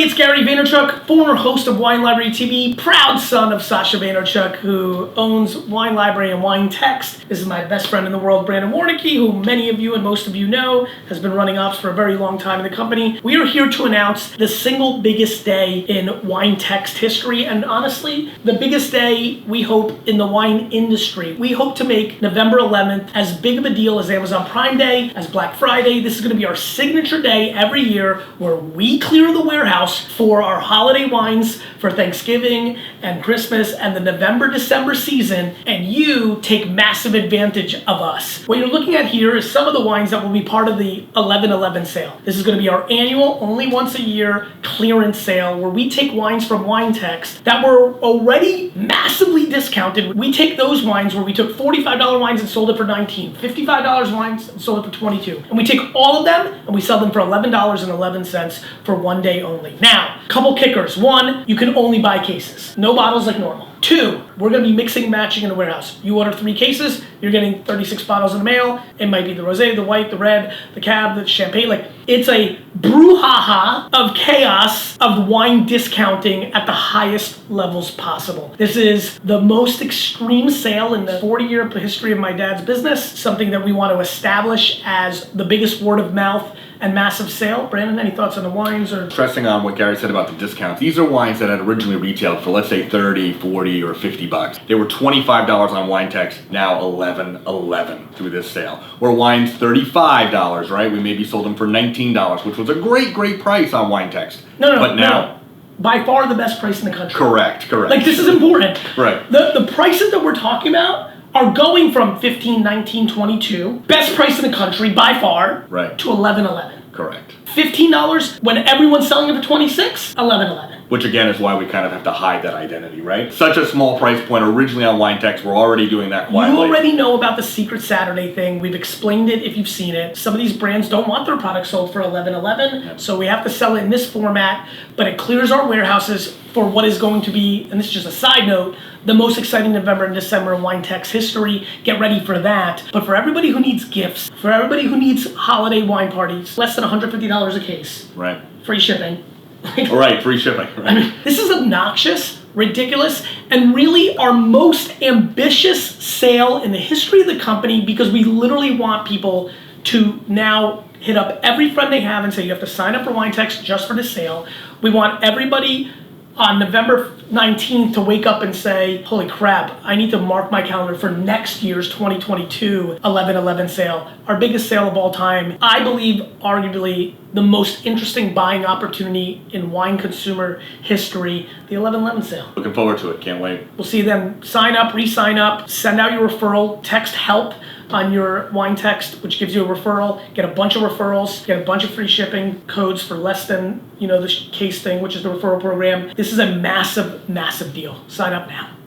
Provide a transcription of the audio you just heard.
it's Gary Vaynerchuk, former host of Wine Library TV, proud son of Sasha Vaynerchuk, who owns Wine Library and WineText. This is my best friend in the world, Brandon Warnicki, who many of you and most of you know has been running ops for a very long time in the company. We are here to announce the single biggest day in WineText history, and honestly, the biggest day we hope in the wine industry. We hope to make November 11th as big of a deal as Amazon Prime Day, as Black Friday. This is going to be our signature day every year where we clear the warehouse for our holiday wines for Thanksgiving and Christmas and the November-December season, and you take massive advantage of us. What you're looking at here is some of the wines that will be part of the 11/11 sale. This is going to be our annual, only once a year clearance sale where we take wines from WineText that were already massively discounted. We take those wines where we took $45 wines and sold it for $19, $55 wines and sold it for $22. And we take all of them and we sell them for $11.11 for one day only. Now, couple kickers. One, you can only buy cases. No bottles like normal. Two, we're going to be mixing and matching in the warehouse. You order 3 cases, you're getting 36 bottles in the mail. It might be the rosé, the white, the red, the cab, the champagne. Like, it's a brouhaha of chaos of wine discounting at the highest levels possible. This is the most extreme sale in the 40-year history of my dad's business, something that we want to establish as the biggest word of mouth and massive sale. Brandon, any thoughts on the wines? Or stressing on what Gary said about the discounts, these are wines that had originally retailed for, let's say, 30, 40, or 50 bucks. They were $25 on WineText, now $11.11 through this sale. Where wines $35, right? We maybe sold them for $19, which was a great price on WineText. No. By far the best price in the country. Correct. Like, this is important. Right. The prices that we're talking about are going from $15, $19, $22, best price in the country by far, right, to $11.11. Correct. $15 when everyone's selling it for $26, $11.11. Which again is why we kind of have to hide that identity, right? Such a small price point originally on WineText, we're already doing that quietly. You already know about the Secret Saturday thing. We've explained it if you've seen it. Some of these brands don't want their products sold for $11.11, so we have to sell it in this format, but it clears our warehouses for what is going to be, and this is just a side note, the most exciting November and December in WineText history. Get ready for that. But for everybody who needs gifts, for everybody who needs holiday wine parties, less than $150 a case. Right. Free shipping. Right, free shipping. Right. I mean, this is obnoxious, ridiculous, and really our most ambitious sale in the history of the company, because we literally want people to now hit up every friend they have and say, you have to sign up for WineText just for this sale. We want everybody on November 19th to wake up and say, holy crap, I need to mark my calendar for next year's 2022 11/11 sale. Our biggest sale of all time. I believe arguably the most interesting buying opportunity in wine consumer history, the 11/11 sale. Looking forward to it, can't wait. We'll see you then. Sign up, re-sign up, send out your referral, text HELP on your WineText, which gives you a referral. Get a bunch of referrals, get a bunch of free shipping codes for less than, the case thing, which is the referral program. This is a massive deal. Sign up now.